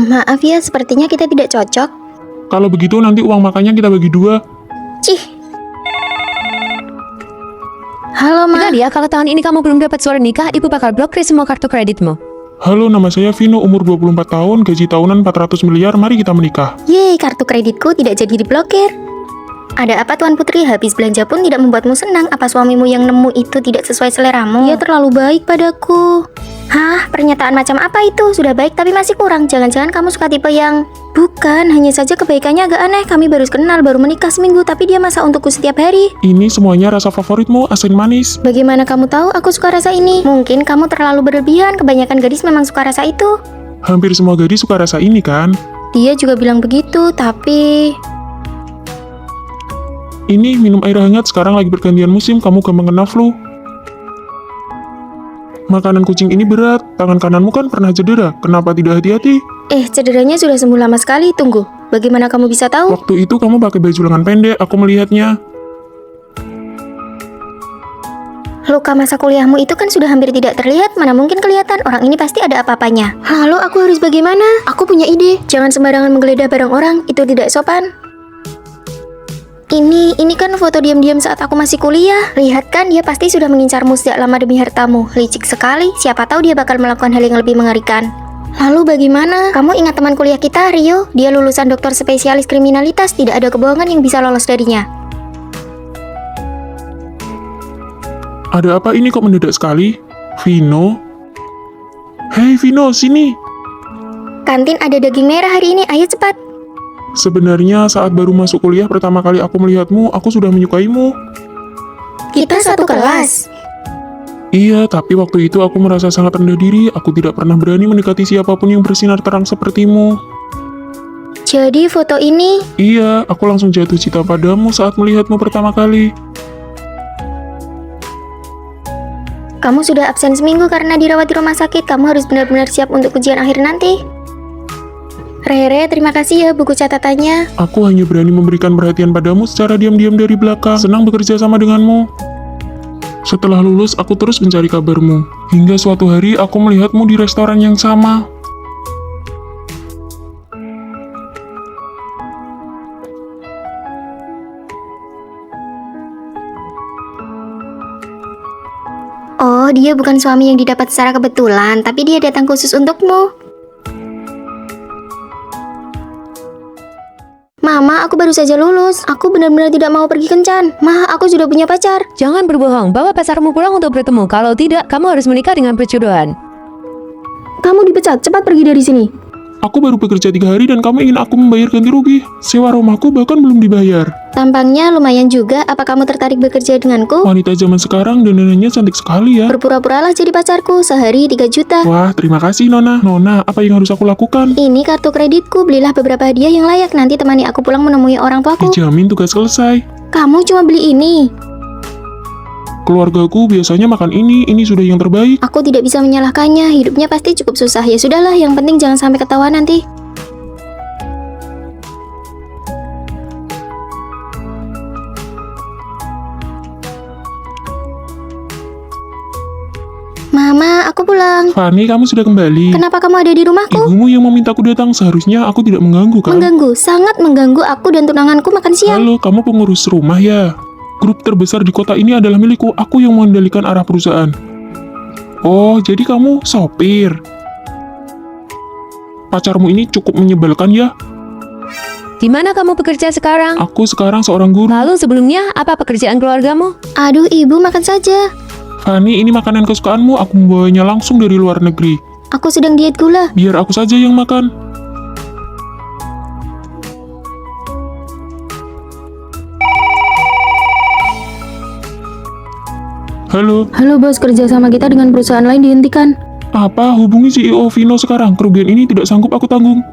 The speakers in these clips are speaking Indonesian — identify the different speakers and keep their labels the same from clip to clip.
Speaker 1: Maaf ya, sepertinya kita tidak cocok.
Speaker 2: Kalau begitu nanti uang makannya kita bagi 2.
Speaker 1: Cih. Halo, Ma.
Speaker 3: Nadia, kalau tahun ini kamu belum dapat surat nikah, ibu bakal blokir semua kartu kreditmu.
Speaker 2: Halo, nama saya Vino, umur 24 tahun, gaji tahunan 400 miliar, mari kita menikah.
Speaker 1: Yeay, kartu kreditku tidak jadi diblokir. Ada apa Tuan Putri? Habis belanja pun tidak membuatmu senang? Apa suamimu yang nemu itu tidak sesuai seleramu? Dia terlalu baik padaku. Hah? Pernyataan macam apa itu? Sudah baik tapi masih kurang. Jangan-jangan kamu suka tipe yang... Bukan, hanya saja kebaikannya agak aneh. Kami baru kenal, baru menikah seminggu, tapi dia masak untukku setiap hari.
Speaker 2: Ini semuanya rasa favoritmu, asin manis.
Speaker 1: Bagaimana kamu tahu aku suka rasa ini? Mungkin kamu terlalu berlebihan. Kebanyakan gadis memang suka rasa itu.
Speaker 2: Hampir semua gadis suka rasa ini kan?
Speaker 1: Dia juga bilang begitu, tapi...
Speaker 2: Ini minum air hangat, sekarang lagi pergantian musim, kamu gampang kena flu. Makanan kucing ini berat, tangan kananmu kan pernah cedera, kenapa tidak hati-hati?
Speaker 1: Cederanya sudah sembuh lama sekali, tunggu. Bagaimana kamu bisa tahu?
Speaker 2: Waktu itu kamu pakai baju lengan pendek, aku melihatnya.
Speaker 1: Luka masa kuliahmu itu kan sudah hampir tidak terlihat, mana mungkin kelihatan, orang ini pasti ada apa-apanya. Lalu aku harus bagaimana? Aku punya ide, jangan sembarangan menggeledah barang orang, itu tidak sopan. Ini kan foto diam-diam saat aku masih kuliah. Lihat kan, dia pasti sudah mengincarmu sejak lama demi hartamu. Licik sekali, siapa tahu dia bakal melakukan hal yang lebih mengerikan. Lalu bagaimana? Kamu ingat teman kuliah kita, Rio? Dia lulusan doktor spesialis kriminalitas, tidak ada kebohongan yang bisa lolos darinya.
Speaker 2: Ada apa ini kok mendadak sekali? Vino? Hei Vino, sini!
Speaker 1: Kantin ada daging merah hari ini, ayo cepat.
Speaker 2: Sebenarnya saat baru masuk kuliah pertama kali aku melihatmu, aku sudah menyukaimu.
Speaker 1: Kita satu kelas.
Speaker 2: Iya, tapi waktu itu aku merasa sangat rendah diri, aku tidak pernah berani mendekati siapapun yang bersinar terang sepertimu.
Speaker 1: Jadi foto ini...
Speaker 2: Iya, aku langsung jatuh cinta padamu saat melihatmu pertama kali.
Speaker 1: Kamu sudah absen seminggu karena dirawat di rumah sakit. Kamu harus benar-benar siap untuk ujian akhir nanti. Rere, terima kasih ya buku catatannya.
Speaker 2: Aku hanya berani memberikan perhatian padamu secara diam-diam dari belakang. Senang bekerja sama denganmu. Setelah lulus, aku terus mencari kabarmu. Hingga suatu hari, aku melihatmu di restoran yang sama.
Speaker 1: Oh, dia bukan suami yang didapat secara kebetulan, tapi dia datang khusus untukmu. Mama, aku baru saja lulus. Aku benar-benar tidak mau pergi kencan. Ma, aku sudah punya pacar.
Speaker 3: Jangan berbohong, bawa pacarmu pulang untuk bertemu. Kalau tidak, kamu harus menikah dengan perjodohan.
Speaker 1: Kamu dipecat, cepat pergi dari sini.
Speaker 2: Aku baru bekerja 3 hari dan kamu ingin aku membayar ganti rugi. Sewa rumahku bahkan belum dibayar.
Speaker 1: Tampangnya lumayan juga. Apa kamu tertarik bekerja denganku?
Speaker 2: Wanita zaman sekarang dandanannya cantik sekali ya.
Speaker 1: Berpura-puralah jadi pacarku. Sehari 3 juta.
Speaker 2: Wah, terima kasih Nona. Nona, apa yang harus aku lakukan?
Speaker 1: Ini kartu kreditku. Belilah beberapa hadiah yang layak. Nanti temani aku pulang menemui orang tuaku.
Speaker 2: Dijamin tugas selesai.
Speaker 1: Kamu cuma beli ini.
Speaker 2: Keluargaku biasanya makan ini sudah yang terbaik.
Speaker 1: Aku tidak bisa menyalahkannya. Hidupnya pasti cukup susah. Ya sudahlah, yang penting jangan sampai ketahuan nanti. Mama, aku pulang.
Speaker 2: Fanny, kamu sudah kembali.
Speaker 1: Kenapa kamu ada di rumahku?
Speaker 2: Ibumu yang memintaku datang, seharusnya aku tidak mengganggu kan?
Speaker 1: Mengganggu, sangat mengganggu. Aku dan tunanganku makan siang.
Speaker 2: Halo, kamu pengurus rumah ya? Grup terbesar di kota ini adalah milikku, aku yang mengendalikan arah perusahaan. Oh, jadi kamu sopir. Pacarmu ini cukup menyebalkan ya?
Speaker 3: Di mana kamu bekerja sekarang?
Speaker 2: Aku sekarang seorang guru.
Speaker 3: Lalu sebelumnya, apa pekerjaan keluargamu?
Speaker 1: Aduh, ibu makan saja.
Speaker 2: Fanny, ini makanan kesukaanmu, aku membawanya langsung dari luar negeri.
Speaker 1: Aku sedang diet gula.
Speaker 2: Biar aku saja yang makan. Halo.
Speaker 1: Halo bos, kerja sama kita dengan perusahaan lain dihentikan.
Speaker 2: Apa? Hubungi CEO Vino sekarang. Kerugian ini tidak sanggup aku tanggung.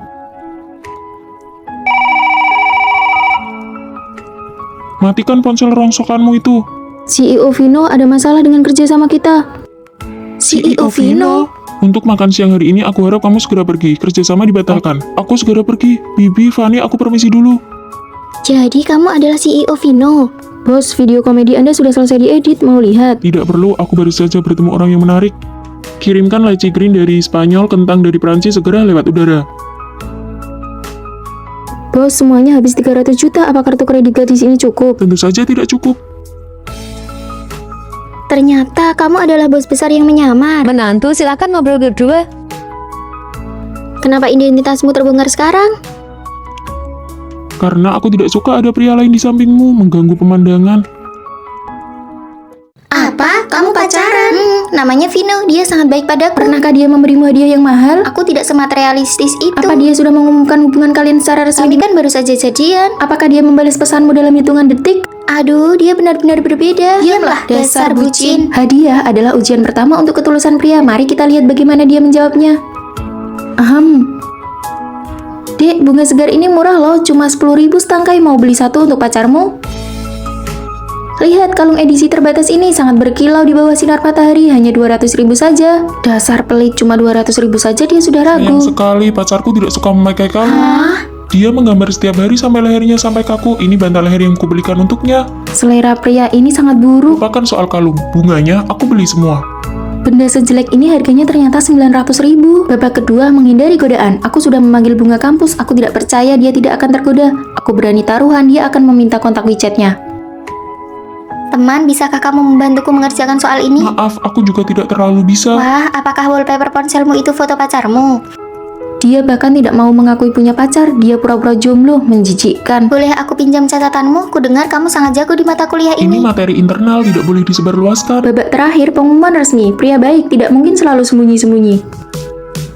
Speaker 2: Matikan ponsel rongsokanmu itu.
Speaker 1: CEO Vino ada masalah dengan kerja sama kita. CEO Vino?
Speaker 2: Untuk makan siang hari ini, aku harap kamu segera pergi. Kerjasama dibatalkan. Aku segera pergi. Bibi, Fanny, aku permisi dulu.
Speaker 1: Jadi kamu adalah CEO Vino? Bos, video komedi Anda sudah selesai diedit, mau lihat?
Speaker 2: Tidak perlu, aku baru saja bertemu orang yang menarik. Kirimkan lychee green dari Spanyol, kentang dari Prancis segera lewat udara.
Speaker 4: Bos, semuanya habis 300 juta. Apa kartu kredit gadis ini cukup?
Speaker 2: Tentu saja tidak cukup.
Speaker 1: Ternyata kamu adalah bos besar yang menyamar.
Speaker 3: Menantu, silakan ngobrol berdua.
Speaker 1: Kenapa identitasmu terbongkar sekarang?
Speaker 2: Karena aku tidak suka ada pria lain di sampingmu mengganggu pemandangan.
Speaker 1: Apa? Kamu pacaran? Namanya Vino, dia sangat baik padaku.
Speaker 4: Pernahkah dia memberimu hadiah yang mahal?
Speaker 1: Aku tidak sematerialistis itu.
Speaker 4: Apa dia sudah mengumumkan hubungan kalian secara
Speaker 1: Kami
Speaker 4: resmi?
Speaker 1: kan baru saja jadian.
Speaker 4: Apakah dia membalas pesanmu dalam hitungan detik?
Speaker 1: Aduh, dia benar-benar berbeda. Diamlah, dasar bucin.
Speaker 4: Hadiah adalah ujian pertama untuk ketulusan pria. Mari kita lihat bagaimana dia menjawabnya. Dek, bunga segar ini murah loh, cuma 10.000 setangkai. Mau beli satu untuk pacarmu? Lihat, kalung edisi terbatas ini sangat berkilau di bawah sinar matahari, hanya 200.000 saja. Dasar pelit, cuma 200.000 saja dia sudah ragu.
Speaker 2: Sayang sekali, pacarku tidak suka memakai kalung. Dia menggambar setiap hari sampai lehernya sampai kaku. Ini bantal leher yang kubelikan untuknya.
Speaker 4: Selera pria ini sangat buruk.
Speaker 2: Lupakan soal kalung. Bunganya aku beli semua.
Speaker 4: Benda sejelek ini harganya ternyata 900.000. Babak kedua, menghindari godaan. Aku sudah memanggil bunga kampus. Aku tidak percaya dia tidak akan tergoda. Aku berani taruhan dia akan meminta kontak WeChat-nya.
Speaker 1: Teman, bisakah kamu membantuku mengerjakan soal ini?
Speaker 2: Maaf, aku juga tidak terlalu bisa.
Speaker 1: Wah, apakah wallpaper ponselmu itu foto pacarmu?
Speaker 4: Dia bahkan tidak mau mengakui punya pacar. Dia pura-pura jomblo, menjijikkan.
Speaker 1: Boleh aku pinjam catatanmu? Ku dengar kamu sangat jago di mata kuliah
Speaker 2: Ini
Speaker 1: ini.
Speaker 2: materi internal, tidak boleh disebarluaskan.
Speaker 4: Babak terakhir, pengumuman resmi. Pria baik tidak mungkin selalu sembunyi-sembunyi.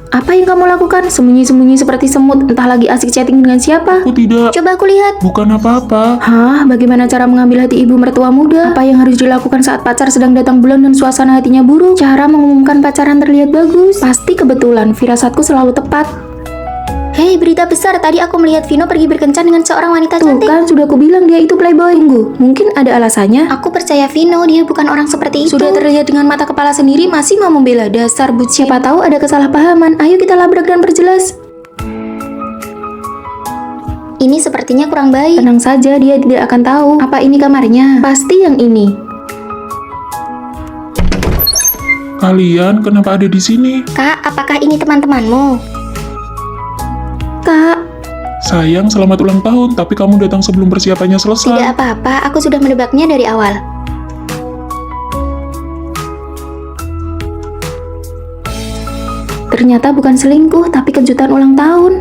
Speaker 4: Apa yang kamu lakukan? Sembunyi-sembunyi seperti semut, entah lagi asik chatting dengan siapa?
Speaker 2: Aku tidak.
Speaker 1: Coba aku lihat.
Speaker 2: Bukan apa-apa.
Speaker 4: Hah, bagaimana cara mengambil hati ibu mertua muda? Apa yang harus dilakukan saat pacar sedang datang bulan dan suasana hatinya buruk? Cara mengumumkan pacaran terlihat bagus. Pasti kebetulan, firasatku selalu tepat.
Speaker 1: Hei, berita besar. Tadi aku melihat Vino pergi berkencan dengan seorang wanita
Speaker 4: Tuh
Speaker 1: cantik.
Speaker 4: kan, sudah kubilang dia itu playboy. Tunggu, mungkin ada alasannya.
Speaker 1: Aku percaya Vino, dia bukan orang seperti itu.
Speaker 4: Sudah terlihat dengan mata kepala sendiri, masih mau membela. Dasar bucin. Siapa tahu ada kesalahpahaman. Ayo kita labrak dan perjelas.
Speaker 1: Ini sepertinya kurang baik.
Speaker 4: Tenang saja, dia tidak akan tahu. Apa ini kamarnya? Pasti yang ini.
Speaker 2: Kalian kenapa ada di sini?
Speaker 1: Kak, apakah ini teman-temanmu?
Speaker 4: Kak,
Speaker 2: Sayang, selamat ulang tahun, tapi kamu datang sebelum persiapannya selesai.
Speaker 1: Tidak apa-apa, aku sudah menebaknya dari awal.
Speaker 4: ternyata bukan selingkuh, tapi kejutan ulang tahun.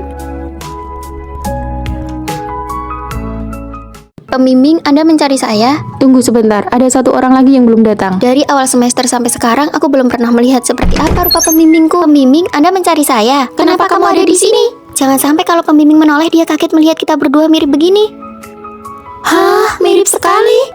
Speaker 1: Pembimbing, Anda mencari saya?
Speaker 4: Tunggu sebentar, ada satu orang lagi yang belum datang.
Speaker 1: Dari awal semester sampai sekarang, aku belum pernah melihat seperti apa rupa pembimbingku. Pembimbing, Anda mencari saya? Kenapa kamu ada di sini? Jangan sampai kalau pembimbing menoleh dia kaget melihat kita berdua mirip begini. Hah, mirip sekali.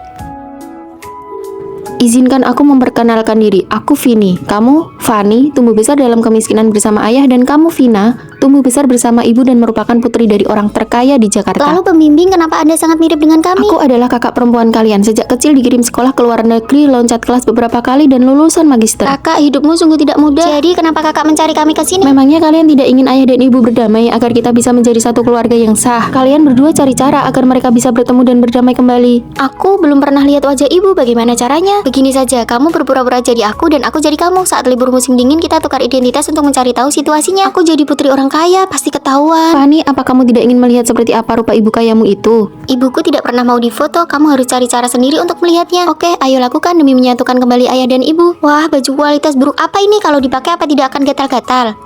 Speaker 4: Izinkan aku memperkenalkan diri. Aku Vini. Kamu, Fani, tumbuh besar dalam kemiskinan bersama ayah, dan kamu, Vina, tumbuh besar bersama ibu dan merupakan putri dari orang terkaya di Jakarta.
Speaker 1: Lalu pembimbing, kenapa Anda sangat mirip dengan kami?
Speaker 4: Aku adalah kakak perempuan kalian. Sejak kecil dikirim sekolah ke luar negeri, loncat kelas beberapa kali, dan lulusan magister.
Speaker 1: Kakak, hidupmu sungguh tidak mudah. Jadi, kenapa kakak mencari kami ke sini?
Speaker 4: Memangnya kalian tidak ingin ayah dan ibu berdamai agar kita bisa menjadi satu keluarga yang sah? Kalian berdua cari cara agar mereka bisa bertemu dan berdamai kembali.
Speaker 1: Aku belum pernah lihat wajah ibu, bagaimana caranya? Begini saja, kamu berpura-pura jadi aku dan aku jadi kamu. Saat libur musim dingin kita tukar identitas untuk mencari tahu situasinya. Aku jadi putri orang kaya, pasti ketahuan.
Speaker 4: Fani, apa kamu tidak ingin melihat seperti apa rupa ibu kayamu itu?
Speaker 1: Ibuku tidak pernah mau difoto, kamu harus cari cara sendiri untuk melihatnya. Oke, ayo lakukan demi menyatukan kembali ayah dan ibu. Wah, baju kualitas buruk apa ini? Kalau dipakai apa tidak akan gatal-gatal?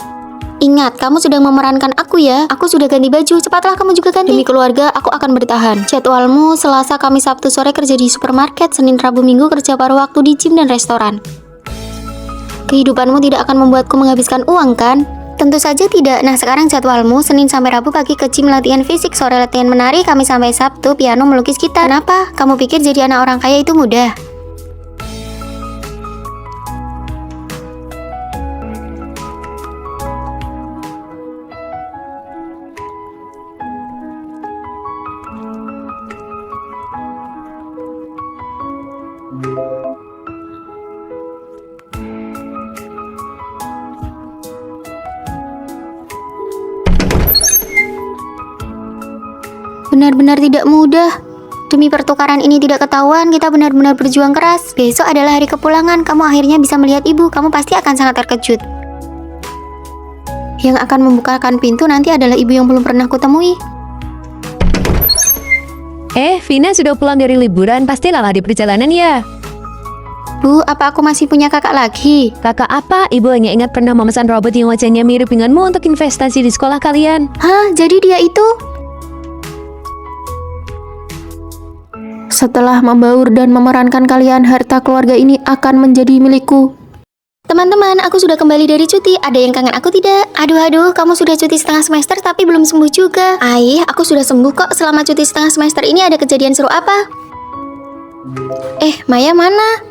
Speaker 1: Ingat, kamu sedang memerankan aku ya. Aku sudah ganti baju, cepatlah kamu juga ganti. Demi keluarga, aku akan bertahan. Jadwalmu Selasa, Kamis, Sabtu sore kerja di supermarket, Senin, Rabu, Minggu kerja paruh waktu di gym dan restoran. Kehidupanmu tidak akan membuatku menghabiskan uang, kan? Tentu saja tidak. Nah, sekarang jadwalmu Senin sampai Rabu pagi ke gym latihan fisik, sore latihan menari, Kamis sampai Sabtu piano melukis gitar. Kenapa? Kamu pikir jadi anak orang kaya itu mudah? Benar-benar tidak mudah. Demi pertukaran ini tidak ketahuan, kita benar-benar berjuang keras. Besok adalah hari kepulangan, kamu akhirnya bisa melihat ibu. Kamu pasti akan sangat terkejut. Yang akan membukakan pintu nanti adalah ibu yang belum pernah kutemui.
Speaker 3: Vina sudah pulang dari liburan, pasti lelah di perjalanan ya.
Speaker 1: Bu, apa aku masih punya kakak lagi?
Speaker 3: Kakak apa? Ibu hanya ingat pernah memesan robot yang wajahnya mirip denganmu untuk investasi di sekolah kalian.
Speaker 1: Hah, jadi dia itu?
Speaker 4: Setelah membaur dan memerankan kalian, harta keluarga ini akan menjadi milikku.
Speaker 1: Teman-teman, aku sudah kembali dari cuti. Ada yang kangen aku tidak? Aduh, kamu sudah cuti setengah semester tapi belum sembuh juga. Aku sudah sembuh kok. Selama cuti setengah semester ini ada kejadian seru apa? Maya mana?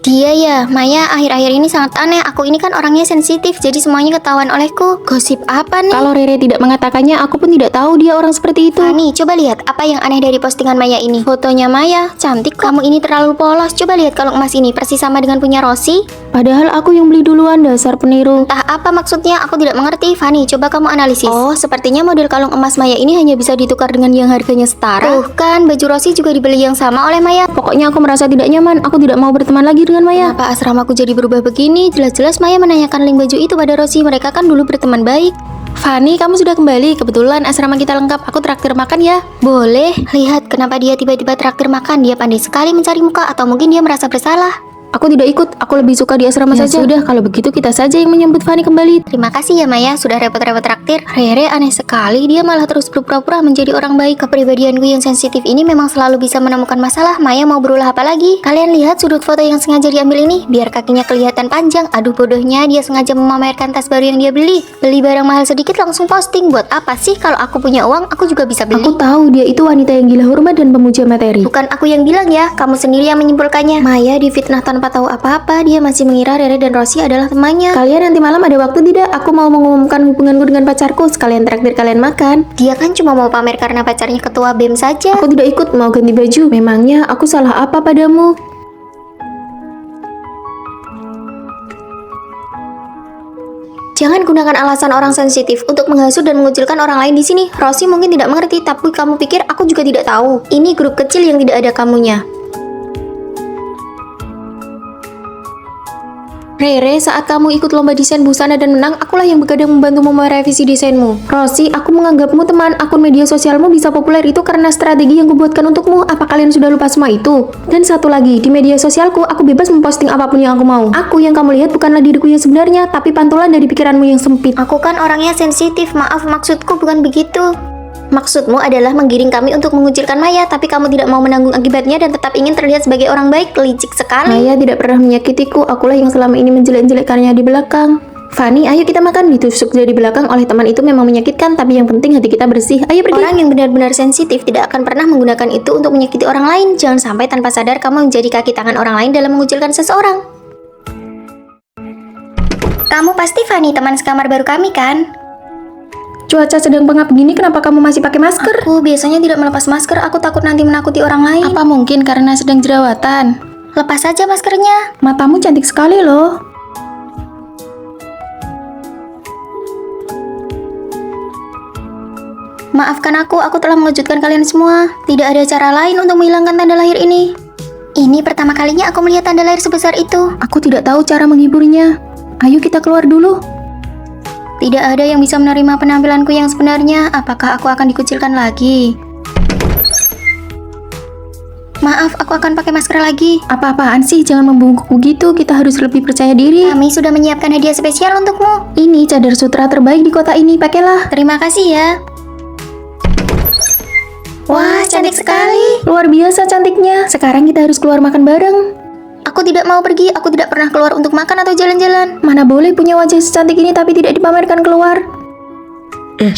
Speaker 1: Dia ya, Maya akhir-akhir ini sangat aneh. Aku ini kan orangnya sensitif, jadi semuanya ketahuan olehku. Gosip apa nih?
Speaker 4: Kalau Rere tidak mengatakannya, aku pun tidak tahu dia orang seperti itu.
Speaker 1: Fani, coba lihat apa yang aneh dari postingan Maya ini. Fotonya Maya, cantik kok. Kamu ini terlalu polos. Coba lihat kalung emas ini, persis sama dengan punya Rosi.
Speaker 4: Padahal aku yang beli duluan, dasar peniru.
Speaker 1: Entah apa maksudnya, aku tidak mengerti. Fani, coba kamu analisis. Oh, sepertinya model kalung emas Maya ini hanya bisa ditukar dengan yang harganya setara. Tuh kan, baju Rosi juga dibeli yang sama oleh Maya.
Speaker 4: Pokoknya aku merasa tidak nyaman. Aku tidak mau berteman lagi dengan Maya.
Speaker 1: Kenapa asramaku jadi berubah begini? Jelas-jelas Maya menanyakan link baju itu pada Rosi. Mereka kan dulu berteman baik.
Speaker 4: Fani, kamu sudah kembali. Kebetulan asrama kita lengkap. Aku traktir makan ya.
Speaker 1: Boleh. Lihat kenapa dia tiba-tiba traktir makan. Dia pandai sekali mencari muka, atau mungkin dia merasa bersalah.
Speaker 4: Aku tidak ikut. Aku lebih suka di asrama saja. Sudah, kalau begitu kita saja yang menyambut Fani kembali.
Speaker 1: Terima kasih ya Maya, sudah repot-repot traktir. Rere aneh sekali, dia malah terus berpura-pura menjadi orang baik. Kepribadianku yang sensitif ini memang selalu bisa menemukan masalah. Maya mau berulah apa lagi? Kalian lihat sudut foto yang sengaja diambil ini, biar kakinya kelihatan panjang. Aduh bodohnya, dia sengaja memamerkan tas baru yang dia beli. Beli barang mahal sedikit langsung posting. Buat apa sih? Kalau aku punya uang, aku juga bisa beli.
Speaker 4: Aku tahu dia itu wanita yang gila hormat dan pemuja materi.
Speaker 1: Bukan aku yang bilang ya, kamu sendiri yang menyimpulkannya. Maya difitnah tanpa tahu apa-apa. Dia masih mengira Rere dan Rosi adalah temannya.
Speaker 4: Kalian nanti malam ada waktu tidak? Aku mau mengumumkan hubunganku dengan pacarku. Sekalian traktir kalian makan.
Speaker 1: Dia kan cuma mau pamer karena pacarnya ketua BEM saja.
Speaker 4: Aku tidak ikut, mau ganti baju. Memangnya aku salah apa padamu?
Speaker 1: Jangan gunakan alasan orang sensitif untuk menghasut dan mengucilkan orang lain di sini. Rosi mungkin tidak mengerti, tapi kamu pikir aku juga tidak tahu. Ini grup kecil yang tidak ada kamunya.
Speaker 4: Rere, saat kamu ikut lomba desain busana dan menang, akulah yang begadang membantumu merevisi desainmu. Rosi, aku menganggapmu teman. Akun media sosialmu bisa populer itu karena strategi yang kubuatkan untukmu. Apa kalian sudah lupa semua itu? Dan satu lagi, di media sosialku, aku bebas memposting apapun yang aku mau. Aku yang kamu lihat bukanlah diriku yang sebenarnya, tapi pantulan dari pikiranmu yang sempit.
Speaker 1: Aku kan orangnya sensitif, maaf maksudku bukan begitu. Maksudmu adalah menggiring kami untuk mengucilkan Maya, tapi kamu tidak mau menanggung akibatnya dan tetap ingin terlihat sebagai orang baik. Licik sekali.
Speaker 4: Maya tidak pernah menyakitiku, akulah yang selama ini menjelek-jelekannya di belakang. Fani, ayo kita makan. Ditusuk dari belakang oleh teman itu memang menyakitkan, tapi yang penting hati kita bersih. Ayo pergi.
Speaker 1: Orang yang benar-benar sensitif tidak akan pernah menggunakan itu untuk menyakiti orang lain. Jangan sampai tanpa sadar kamu menjadi kaki tangan orang lain dalam mengucilkan seseorang. Kamu pasti Fani, teman sekamar baru kami kan?
Speaker 4: Cuaca sedang pengap begini, kenapa kamu masih pakai masker?
Speaker 1: Aku biasanya tidak melepas masker, aku takut nanti menakuti orang lain.
Speaker 4: Apa mungkin karena sedang jerawatan?
Speaker 1: Lepas saja maskernya.
Speaker 4: Matamu cantik sekali loh.
Speaker 1: Maafkan aku telah mengejutkan kalian semua. Tidak ada cara lain untuk menghilangkan tanda lahir ini. Ini pertama kalinya aku melihat tanda lahir sebesar itu.
Speaker 4: Aku tidak tahu cara menghiburnya. Ayo kita keluar dulu.
Speaker 1: Tidak ada yang bisa menerima penampilanku yang sebenarnya. Apakah aku akan dikucilkan lagi? Maaf, aku akan pakai masker lagi.
Speaker 4: Apa-apaan sih? Jangan membungkuk begitu. Kita harus lebih percaya diri.
Speaker 1: Kami sudah menyiapkan hadiah spesial untukmu.
Speaker 4: Ini cadar sutra terbaik di kota ini. Pakailah.
Speaker 1: Terima kasih ya. Wah, cantik sekali.
Speaker 4: Luar biasa cantiknya. Sekarang kita harus keluar makan bareng.
Speaker 1: Aku tidak mau pergi, aku tidak pernah keluar untuk makan atau jalan-jalan.
Speaker 4: Mana boleh punya wajah secantik ini tapi tidak dipamerkan keluar.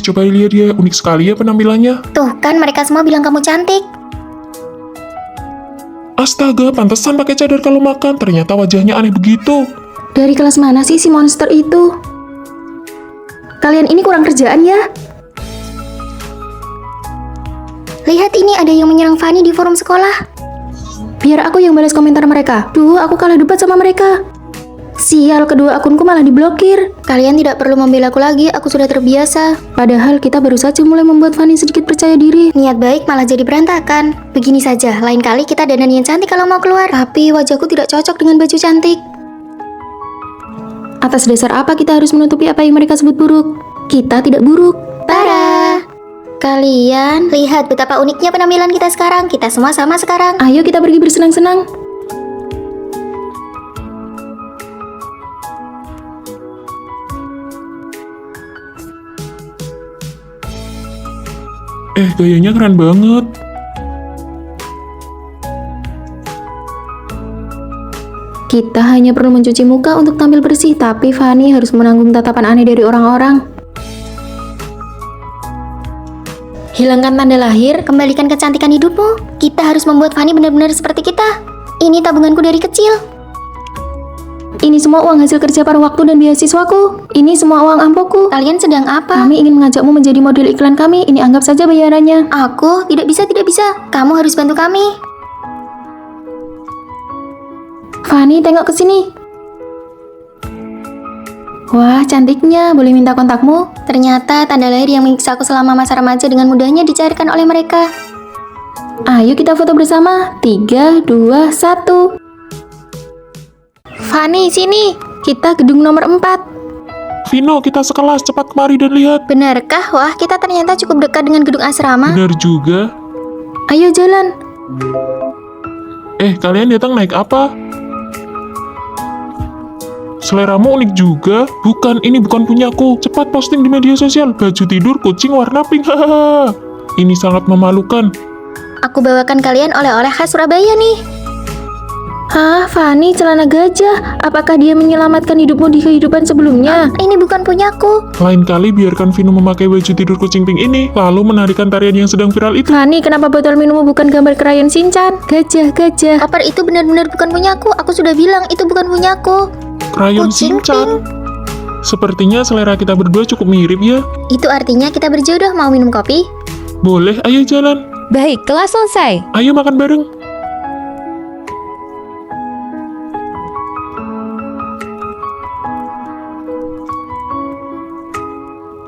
Speaker 2: Coba lihat dia, unik sekali ya penampilannya.
Speaker 1: Tuh kan mereka semua bilang kamu cantik.
Speaker 2: Astaga, pantesan pakai cadar kalau makan. Ternyata wajahnya aneh begitu.
Speaker 4: Dari kelas mana sih si monster itu? Kalian ini kurang kerjaan ya?
Speaker 1: Lihat ini ada yang menyerang Fani di forum sekolah.
Speaker 4: Biar aku yang balas komentar mereka. Duh, aku kalah debat sama mereka. Sial, kedua akunku malah diblokir.
Speaker 1: Kalian tidak perlu membela aku lagi, aku sudah terbiasa.
Speaker 4: Padahal kita baru saja mulai membuat Fani sedikit percaya diri.
Speaker 1: Niat baik malah jadi berantakan. Begini saja, lain kali kita dandan yang cantik kalau mau keluar. Tapi wajahku tidak cocok dengan baju cantik.
Speaker 4: Atas dasar apa kita harus menutupi apa yang mereka sebut buruk? Kita tidak buruk.
Speaker 1: Para! Kalian lihat betapa uniknya penampilan kita sekarang. Kita semua sama sekarang.
Speaker 4: Ayo kita pergi bersenang-senang.
Speaker 2: Gayanya keren banget.
Speaker 4: Kita hanya perlu mencuci muka untuk tampil bersih, tapi Fanny harus menanggung tatapan aneh dari orang-orang. Hilangkan tanda lahir.
Speaker 1: Kembalikan kecantikan hidupmu. Kita harus membuat Fanny benar-benar seperti kita. Ini tabunganku dari kecil.
Speaker 4: Ini semua uang hasil kerja paruh waktu dan beasiswaku. Ini semua uang ampoku.
Speaker 1: Kalian sedang apa?
Speaker 4: Kami ingin mengajakmu menjadi model iklan kami. Ini anggap saja bayarannya.
Speaker 1: Aku tidak bisa. Kamu harus bantu kami.
Speaker 4: Fanny, tengok ke sini. Wah, cantiknya. Boleh minta kontakmu?
Speaker 1: Ternyata tanda lahir yang menyiksa aku selama masa remaja dengan mudahnya dicairkan oleh mereka.
Speaker 4: Ayo kita foto bersama. 3, 2, 1. Fanny, sini. Kita gedung nomor 4.
Speaker 2: Vino, kita sekelas, cepat kemari dan lihat.
Speaker 1: Benarkah? Wah, kita ternyata cukup dekat dengan gedung asrama.
Speaker 2: Benar juga.
Speaker 4: Ayo jalan.
Speaker 2: Kalian datang naik apa? Seleramu unik juga. Bukan, ini bukan punyaku. Cepat posting di media sosial. Baju tidur kucing warna pink. Hahaha. Ini sangat memalukan.
Speaker 1: Aku bawakan kalian oleh-oleh khas Surabaya nih.
Speaker 4: Hah, Fanny, celana gajah. Apakah dia menyelamatkan hidupmu di kehidupan sebelumnya?
Speaker 1: Ini bukan punyaku.
Speaker 2: Lain kali biarkan Vino memakai baju tidur kucing pink ini, lalu menarikan tarian yang sedang viral itu.
Speaker 4: Fanny, kenapa botol minummu bukan gambar krayon Shinchan? Gajah.
Speaker 1: Koper itu benar-benar bukan punyaku. Aku sudah bilang itu bukan punyaku.
Speaker 2: Krayon
Speaker 1: Kucing
Speaker 2: Shinchan. Sepertinya selera kita berdua cukup mirip ya.
Speaker 1: Itu artinya kita berjodoh. Mau minum kopi?
Speaker 2: Boleh, ayo jalan.
Speaker 3: Baik, kelas selesai.
Speaker 2: Ayo makan bareng.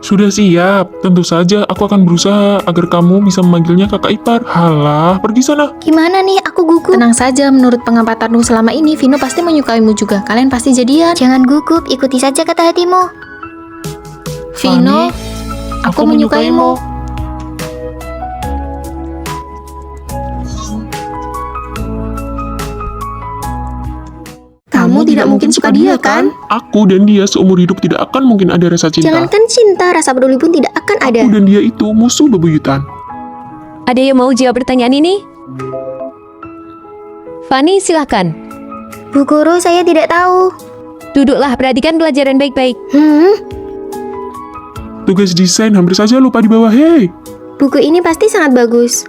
Speaker 2: Sudah siap. Tentu saja aku akan berusaha agar kamu bisa memanggilnya kakak ipar. Halah, pergi sana.
Speaker 1: Gimana nih? Aku gugup.
Speaker 4: Tenang saja, menurut pengampatanmu selama ini, Vino pasti menyukaimu juga. Kalian pasti jadian.
Speaker 1: Jangan gugup. Ikuti saja kata hatimu.
Speaker 4: Vino, aku menyukaimu. Kamu tidak mungkin suka dia, kan?
Speaker 2: Aku dan dia seumur hidup tidak akan mungkin ada rasa cinta.
Speaker 1: Jangankan cinta, rasa peduli pun tidak akan ada.
Speaker 2: Aku dan dia itu musuh bebuyutan.
Speaker 3: Ada yang mau jawab pertanyaan ini? Fanny, silahkan.
Speaker 1: Bu Guru, saya tidak tahu.
Speaker 3: Duduklah, perhatikan pelajaran baik-baik.
Speaker 2: Tugas desain hampir saja lupa di bawah. Hei,
Speaker 1: Buku ini pasti sangat bagus.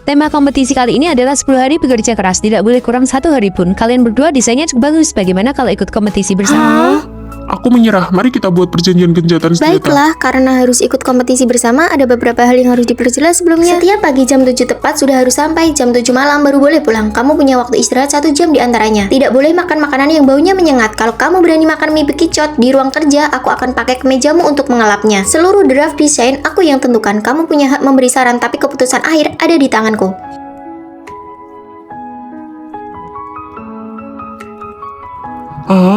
Speaker 3: Tema kompetisi kali ini adalah 10 hari bekerja keras. Tidak boleh kurang 1 hari pun. Kalian berdua desainnya cukup bagus. Bagaimana kalau ikut kompetisi bersama?
Speaker 2: aku menyerah. Mari kita buat perjanjian gencatan senjata.
Speaker 1: Baiklah, karena harus ikut kompetisi bersama, ada beberapa hal yang harus diperjelas sebelumnya. Setiap pagi jam 7 tepat sudah harus sampai. Jam 7 malam baru boleh pulang. Kamu punya waktu istirahat 1 jam di antaranya. Tidak boleh makan makanan yang baunya menyengat. Kalau kamu berani makan mie bekicot di ruang kerja, aku akan pakai kemejamu untuk mengelapnya. Seluruh draft desain aku yang tentukan. Kamu punya hak memberi saran, tapi keputusan akhir ada di tanganku.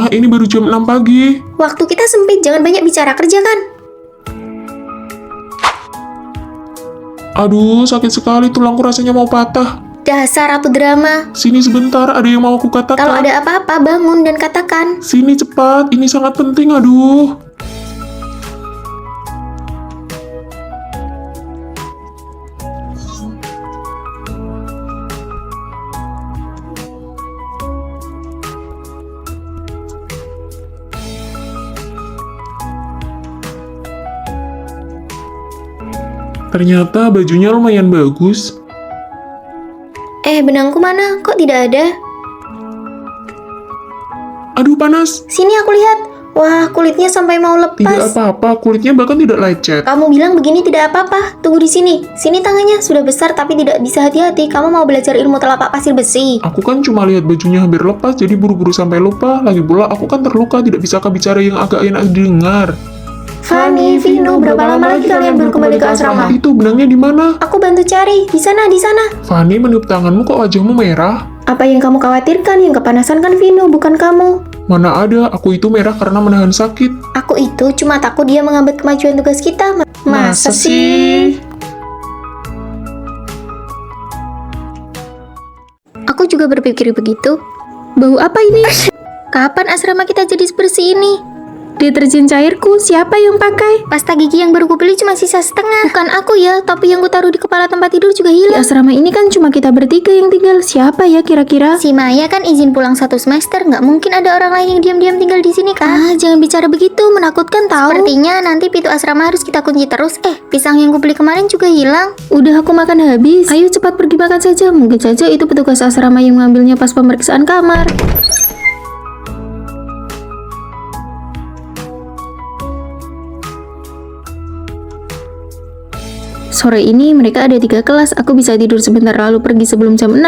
Speaker 2: Ini baru jam 6 pagi.
Speaker 1: Waktu kita sempit, jangan banyak bicara, kerja kan?
Speaker 2: Aduh, sakit sekali, tulangku rasanya mau patah.
Speaker 1: Dasar ratu drama.
Speaker 2: Sini sebentar, ada yang mau aku katakan.
Speaker 1: Kalau ada apa-apa, bangun dan katakan.
Speaker 2: Sini cepat, ini sangat penting, aduh. Ternyata bajunya lumayan bagus.
Speaker 1: Benangku mana? Kok tidak ada?
Speaker 2: Aduh, panas.
Speaker 1: Sini aku lihat. Wah, kulitnya sampai mau
Speaker 2: Tidak
Speaker 1: lepas.
Speaker 2: apa-apa, kulitnya bahkan tidak lecet.
Speaker 1: Kamu bilang begini tidak apa-apa. Tunggu di sini. Sini tangannya sudah besar tapi tidak bisa hati-hati. Kamu mau belajar ilmu telapak pasir besi.
Speaker 2: Aku kan cuma lihat bajunya hampir lepas, jadi buru-buru sampai lupa. Lagi pula aku kan terluka, tidak bisakah bicara yang agak enak didengar.
Speaker 1: Fanny, Vino, berapa lama lagi kalian baru kembali ke asrama?
Speaker 2: Itu benangnya di mana?
Speaker 1: Aku bantu cari. Di sana, di sana.
Speaker 2: Fanny, meniup tanganmu kok wajahmu merah?
Speaker 1: Apa yang kamu khawatirkan? Yang kepanasan kan Vino, bukan kamu.
Speaker 2: Mana ada, aku itu merah karena menahan sakit.
Speaker 1: Aku itu cuma takut dia menghambat kemajuan tugas kita. Masa sih? Aku juga berpikir begitu.
Speaker 4: Bau apa ini?
Speaker 1: Kapan asrama kita jadi sebersih ini?
Speaker 4: Deterjen cairku, siapa yang pakai?
Speaker 1: Pasta gigi yang baru kubeli cuma sisa setengah. Bukan aku ya, topi yang kutaruh di kepala tempat tidur juga
Speaker 4: Di
Speaker 1: hilang.
Speaker 4: asrama ini kan cuma kita bertiga yang tinggal. Siapa ya kira-kira?
Speaker 1: Si Maya kan izin pulang 1 semester, nggak mungkin ada orang lain yang diam-diam tinggal di sini kan? Jangan bicara begitu, menakutkan tahu. Sepertinya nanti pintu asrama harus kita kunci terus. Pisang yang kubeli kemarin juga hilang.
Speaker 4: Udah aku makan habis. Ayo cepat pergi makan saja. Mungkin saja itu petugas asrama yang mengambilnya pas pemeriksaan kamar. Sore ini mereka ada 3 kelas. Aku bisa tidur sebentar lalu pergi sebelum jam 6.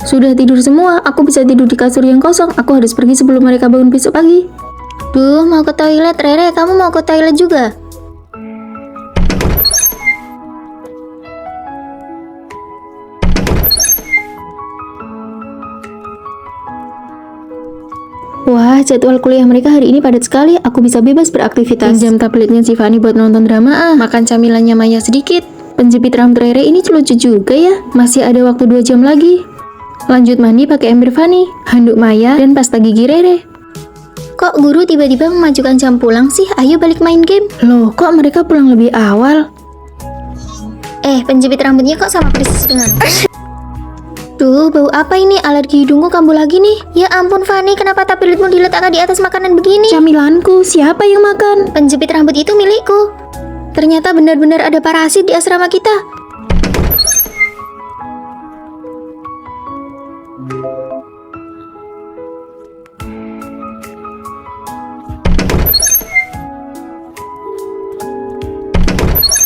Speaker 4: Sudah tidur semua. Aku bisa tidur di kasur yang kosong. Aku harus pergi sebelum mereka bangun besok pagi.
Speaker 1: Duh, mau ke toilet. Rere, kamu mau ke toilet juga?
Speaker 4: Wah, jadwal kuliah mereka hari ini padat sekali. Aku bisa bebas beraktivitas. Pinjam tabletnya si Fani buat nonton drama. Makan camilannya Maya sedikit. Penjepit rambut Rere ini lucu juga ya. Masih ada waktu 2 jam lagi. Lanjut mandi pakai ember Fani, handuk Maya, dan pasta gigi Rere.
Speaker 1: Kok guru tiba-tiba memajukan jam pulang sih? Ayo balik main game.
Speaker 4: Loh, kok mereka pulang lebih awal?
Speaker 1: Penjepit rambutnya kok sama persis dengan Duh, bau apa ini? Alergi hidungku kambuh lagi nih. Ya ampun Fani, kenapa tabletmu diletakkan di atas makanan begini?
Speaker 4: Camilanku, siapa yang makan?
Speaker 1: Penjepit rambut itu milikku. Ternyata benar-benar ada parasit di asrama kita.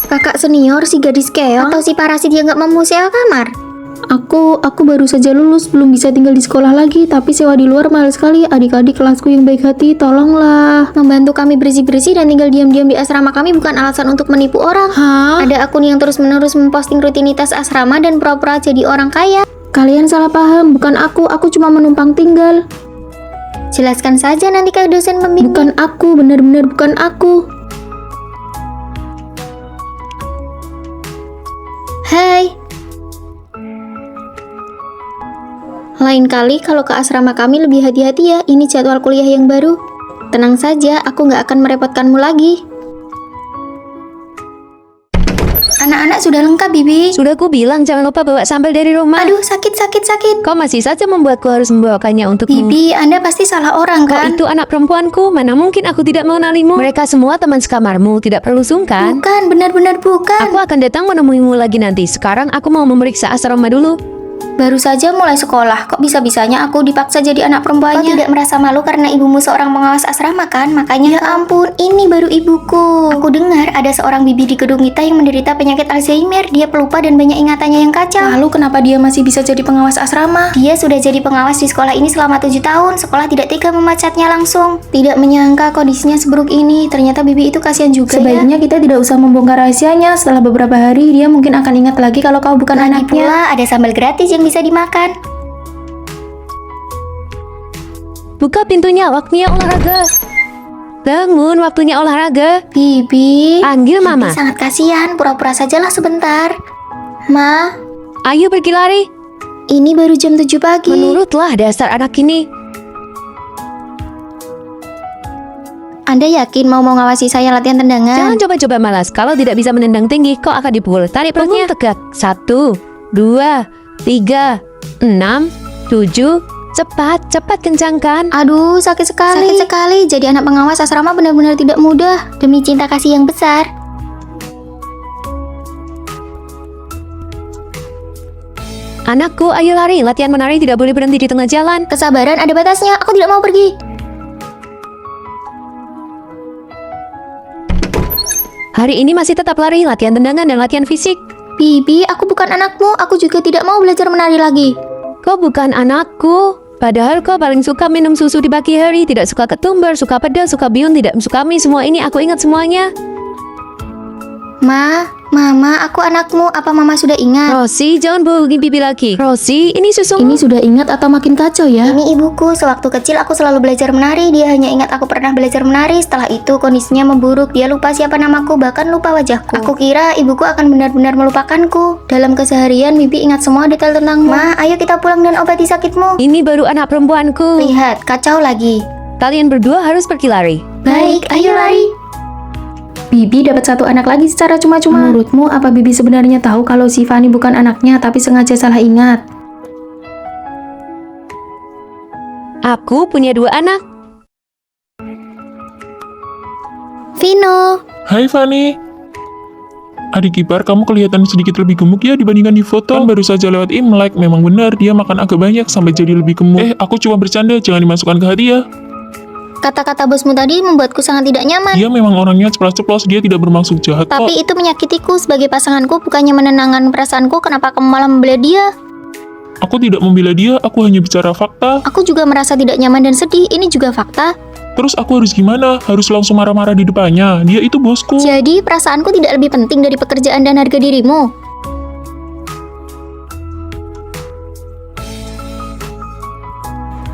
Speaker 1: Kakak senior, si gadis keong, atau si parasit yang nggak mau sewa kamar?
Speaker 4: Aku baru saja lulus, belum bisa tinggal di sekolah lagi, tapi sewa di luar mahal sekali. Adik-adik kelasku yang baik hati, tolonglah.
Speaker 1: Membantu kami bersih-bersih dan tinggal diam-diam di asrama kami bukan alasan untuk menipu orang.
Speaker 4: Hah?
Speaker 1: Ada akun yang terus-menerus memposting rutinitas asrama dan pura-pura jadi orang kaya.
Speaker 4: Kalian salah paham, bukan aku cuma menumpang tinggal.
Speaker 1: Jelaskan saja nanti ke dosen pembimbing.
Speaker 4: Bukan aku, benar-benar bukan aku.
Speaker 1: Hai. Lain kali kalau ke asrama kami lebih hati-hati ya, ini jadwal kuliah yang baru. Tenang saja, aku nggak akan merepotkanmu lagi. Anak-anak sudah lengkap, Bibi.
Speaker 3: Sudah ku bilang jangan lupa bawa sambal dari rumah.
Speaker 1: Aduh, sakit.
Speaker 3: Kau masih saja membuatku harus membawakannya untukmu.
Speaker 1: Bibi, Anda pasti salah orang
Speaker 3: Kau
Speaker 1: kan?
Speaker 3: itu anak perempuanku, mana mungkin aku tidak mengenalimu. Mereka semua teman sekamarmu, tidak perlu sungkan.
Speaker 1: Bukan, benar-benar bukan.
Speaker 3: Aku akan datang menemuimu lagi nanti. Sekarang aku mau memeriksa asrama dulu.
Speaker 1: Baru saja mulai sekolah, kok bisa-bisanya aku dipaksa jadi anak perempuannya? Kau tidak merasa malu karena ibumu seorang pengawas asrama kan? Makanya ya ampun, ini baru ibuku. Aku dengar ada seorang bibi di gedung kita yang menderita penyakit Alzheimer. Dia pelupa dan banyak ingatannya yang kacau.
Speaker 4: Lalu kenapa dia masih bisa jadi pengawas asrama?
Speaker 1: Dia sudah jadi pengawas di sekolah ini selama 7 tahun. Sekolah tidak tega memecatnya langsung. Tidak menyangka kondisinya seburuk ini. Ternyata bibi itu kasihan juga.
Speaker 4: Sebaiknya kita tidak usah membongkar rahasianya. Setelah beberapa hari, dia mungkin akan ingat lagi kalau kau bukan
Speaker 1: Lagi
Speaker 4: anaknya.
Speaker 1: pula ada sambal gratis yang bisa dimakan.
Speaker 3: Buka pintunya, waktunya olahraga. Bangun, waktunya olahraga.
Speaker 1: Bibi,
Speaker 3: Panggil mama.
Speaker 1: Bibi sangat kasihan, pura-pura sajalah sebentar. Ma,
Speaker 3: Ayo pergi lari.
Speaker 1: ini baru jam 7 pagi.
Speaker 3: Menurutlah dasar anak ini.
Speaker 1: Anda yakin mau ngawasi saya latihan tendangan?
Speaker 3: Jangan coba-coba malas. Kalau tidak bisa menendang tinggi, kau akan dipukul. Tarik perutnya tegak. 1, 2, 3, 6, 7. Cepat kencangkan.
Speaker 1: Aduh, sakit sekali. Sakit sekali. Jadi anak pengawas asrama benar-benar tidak mudah. Demi cinta kasih yang besar.
Speaker 3: Anakku, ayo lari. Latihan menari tidak boleh berhenti di tengah jalan.
Speaker 1: Kesabaran ada batasnya. Aku tidak mau pergi.
Speaker 3: Hari ini masih tetap lari, latihan tendangan dan latihan fisik.
Speaker 1: Bibi, aku bukan anakmu. Aku juga tidak mau belajar menari lagi.
Speaker 3: Kau bukan anakku. Padahal kau paling suka minum susu di pagi hari, tidak suka ketumbar, suka pedas, suka bihun, tidak suka mie. Semua ini aku ingat semuanya.
Speaker 1: Ma, Mama, aku anakmu. Apa mama sudah ingat?
Speaker 3: Rosie, jangan bohongin Bibi lagi. Rosie, ini susumu.
Speaker 4: Ini sudah ingat atau makin kacau ya?
Speaker 1: Ini ibuku. Sewaktu kecil aku selalu belajar menari. Dia hanya ingat aku pernah belajar menari. Setelah itu kondisinya memburuk. Dia lupa siapa namaku, bahkan lupa wajahku. Aku kira ibuku akan benar-benar melupakanku. Dalam keseharian, Bibi ingat semua detail tentangmu. Ma, ayo kita pulang dan obati sakitmu.
Speaker 3: Ini baru anak perempuanku.
Speaker 1: Lihat, kacau lagi.
Speaker 3: Kalian berdua harus pergi lari.
Speaker 1: Baik, ayo lari.
Speaker 4: Bibi dapat satu anak lagi secara cuma-cuma. Menurutmu, apa Bibi sebenarnya tahu kalau si Fanny bukan anaknya tapi sengaja salah ingat?
Speaker 3: Aku punya 2 anak.
Speaker 1: Vino.
Speaker 2: Hai Fanny. Adik ipar, kamu kelihatan sedikit lebih gemuk ya dibandingkan di foto. Kan baru saja lewat Imlek, memang benar dia makan agak banyak sampai jadi lebih gemuk. Aku cuma bercanda, jangan dimasukkan ke hati ya.
Speaker 1: Kata-kata bosmu tadi membuatku sangat tidak nyaman.
Speaker 2: Dia memang orangnya ceplas-ceplos, dia tidak bermaksud jahat kok.
Speaker 1: Tapi itu menyakitiku. Sebagai pasanganku, bukannya menenangkan perasaanku, kenapa kamu malah membela dia?
Speaker 2: Aku tidak membela dia, aku hanya bicara fakta.
Speaker 1: Aku juga merasa tidak nyaman dan sedih. Ini juga fakta.
Speaker 2: Terus aku harus gimana? Harus langsung marah-marah di depannya? Dia itu bosku.
Speaker 1: Jadi perasaanku tidak lebih penting dari pekerjaan dan harga dirimu.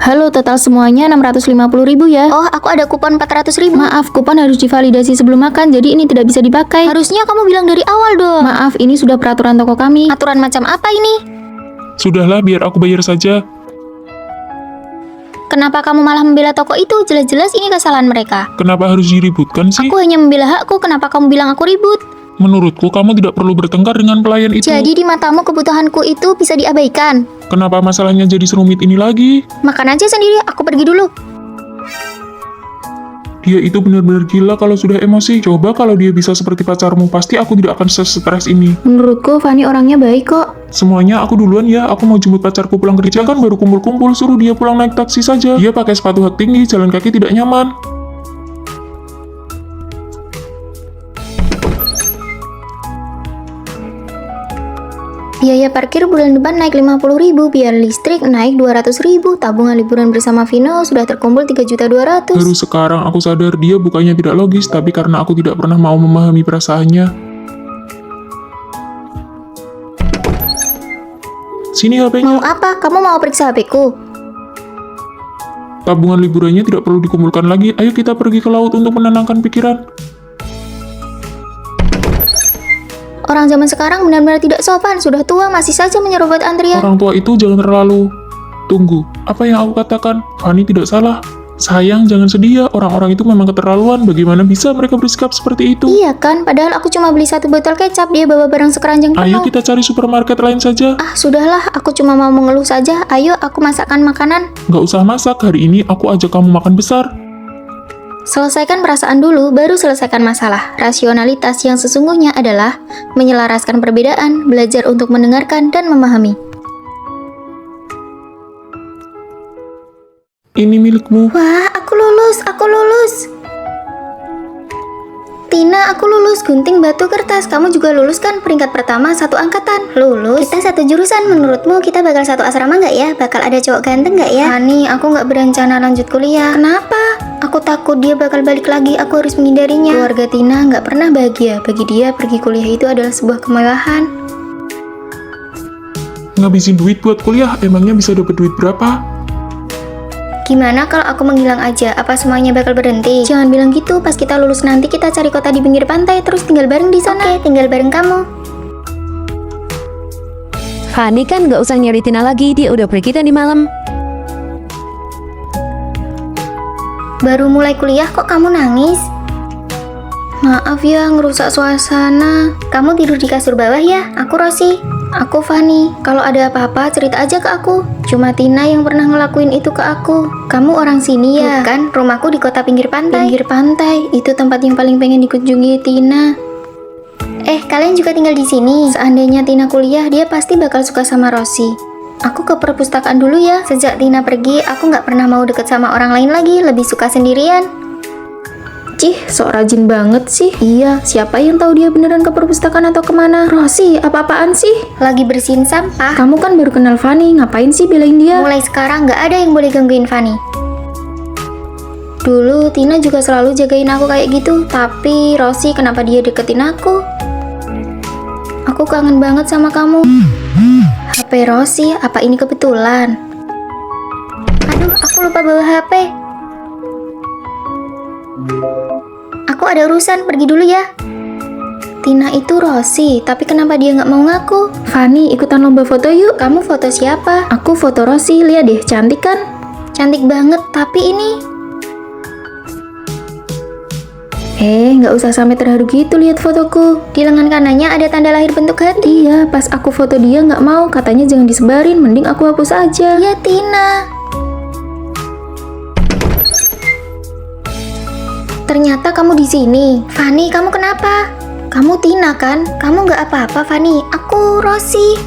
Speaker 4: Halo, total semuanya 650.000 ya.
Speaker 1: Oh, aku ada kupon 400.000.
Speaker 4: Maaf, kupon harus divalidasi sebelum makan, jadi ini tidak bisa dipakai.
Speaker 1: Harusnya kamu bilang dari awal dong.
Speaker 4: Maaf, ini sudah peraturan toko kami.
Speaker 1: Aturan macam apa ini?
Speaker 2: Sudahlah, biar aku bayar saja.
Speaker 1: Kenapa kamu malah membela toko itu? Jelas-jelas ini kesalahan mereka.
Speaker 2: Kenapa harus diributkan sih?
Speaker 1: Aku hanya membela hakku. Kenapa kamu bilang aku ribut?
Speaker 2: Menurutku, kamu tidak perlu bertengkar dengan pelayan itu.
Speaker 1: Jadi di matamu kebutuhanku itu bisa diabaikan.
Speaker 2: Kenapa masalahnya jadi serumit ini lagi?
Speaker 1: Makan aja sendiri, aku pergi dulu.
Speaker 2: Dia itu benar-benar gila kalau sudah emosi. Coba kalau dia bisa seperti pacarmu, pasti aku tidak akan stres ini.
Speaker 4: Menurutku, Fanny orangnya baik kok.
Speaker 2: Semuanya aku duluan ya, aku mau jemput pacarku pulang kerja kan baru kumpul-kumpul, suruh dia pulang naik taksi saja. Dia pakai sepatu hak tinggi, jalan kaki tidak nyaman.
Speaker 1: Biaya parkir bulan depan naik 50.000, biaya listrik naik 200.000, tabungan liburan bersama Vino sudah terkumpul 3.200.000.
Speaker 2: Baru sekarang aku sadar dia bukannya tidak logis, tapi karena aku tidak pernah mau memahami perasaannya. Sini HP-nya.
Speaker 1: Mau apa? Kamu mau periksa HP-ku?
Speaker 2: Tabungan liburannya tidak perlu dikumpulkan lagi. Ayo kita pergi ke laut untuk menenangkan pikiran.
Speaker 1: Orang zaman sekarang benar-benar tidak sopan, sudah tua masih saja menyerobot antrian.
Speaker 2: Orang tua itu jangan terlalu... Tunggu, apa yang aku katakan? Fanny tidak salah. Sayang, jangan sedih ya. Orang-orang itu memang keterlaluan. Bagaimana bisa mereka bersikap seperti itu?
Speaker 1: Iya kan, padahal aku cuma beli 1 botol kecap, dia bawa barang sekeranjang penuh.
Speaker 2: Ayo kita cari supermarket lain saja.
Speaker 1: Ah, sudahlah, aku cuma mau mengeluh saja. Ayo, aku masakkan makanan.
Speaker 2: Nggak usah masak, hari ini aku ajak kamu makan besar.
Speaker 1: Selesaikan perasaan dulu, baru selesaikan masalah. Rasionalitas yang sesungguhnya adalah menyelaraskan perbedaan, belajar untuk mendengarkan dan memahami.
Speaker 2: Ini milikmu.
Speaker 1: Wah, aku lulus, aku lulus. Tina, aku lulus gunting batu kertas. Kamu juga lulus kan? Peringkat pertama satu angkatan. Lulus? Kita satu jurusan. Menurutmu kita bakal satu asrama nggak ya? Bakal ada cowok ganteng nggak ya? Hani, aku nggak berencana lanjut kuliah. Kenapa? Aku takut dia bakal balik lagi. Aku harus menghindarinya. Keluarga Tina nggak pernah bahagia. Bagi dia, pergi kuliah itu adalah sebuah kemewahan.
Speaker 2: Ngabisin duit buat kuliah, emangnya bisa dapat duit berapa?
Speaker 1: Gimana kalau aku menghilang aja? Apa semuanya bakal berhenti? Jangan bilang gitu. Pas kita lulus nanti kita cari kota di pinggir pantai terus tinggal bareng di sana. Oke, tinggal bareng kamu.
Speaker 3: Fanny kan gak usah nyari Tina lagi, dia udah pergi tadi malam.
Speaker 1: Baru mulai kuliah kok kamu nangis? Maaf ya, ngerusak suasana. Kamu tidur di kasur bawah ya? Aku Rosie. Aku Fanny. Kalau ada apa-apa cerita aja ke aku. Cuma Tina yang pernah ngelakuin itu ke aku. Kamu orang sini ya? Bukan, rumahku di kota pinggir pantai. Pinggir pantai, itu tempat yang paling pengen dikunjungi Tina. Kalian juga tinggal di sini. Seandainya Tina kuliah, dia pasti bakal suka sama Rosie. Aku ke perpustakaan dulu ya. Sejak Tina pergi, aku nggak pernah mau deket sama orang lain lagi. Lebih suka sendirian.
Speaker 4: Cih, sok rajin banget sih. Iya, siapa yang tahu dia beneran ke perpustakaan atau kemana? Rosie, apa-apaan sih?
Speaker 1: Lagi bersihin sampah.
Speaker 4: Kamu kan baru kenal Fanny, ngapain sih belain dia?
Speaker 1: Mulai sekarang nggak ada yang boleh gangguin Fanny. Dulu Tina juga selalu jagain aku kayak gitu. Tapi Rosie kenapa dia deketin aku? Aku kangen banget sama kamu. HP Rosi, apa ini kebetulan? Aduh, aku lupa bawa HP. Aku ada urusan, pergi dulu ya. Tina itu Rosi, tapi kenapa dia nggak mau ngaku?
Speaker 4: Fanny, ikutan lomba foto yuk.
Speaker 1: Kamu foto siapa?
Speaker 4: Aku foto Rosi, lihat deh, cantik kan?
Speaker 1: Cantik banget, tapi ini...
Speaker 4: Nggak usah sampai terharu gitu lihat fotoku.
Speaker 1: Di lengan kanannya ada tanda lahir bentuk hati.
Speaker 4: Iya, pas aku foto dia nggak mau, katanya jangan disebarin, mending aku hapus aja.
Speaker 1: Ya Tina. Ternyata kamu di sini. Fanny, kamu kenapa? Kamu Tina kan? Kamu nggak apa-apa, Fanny. Aku Rosi.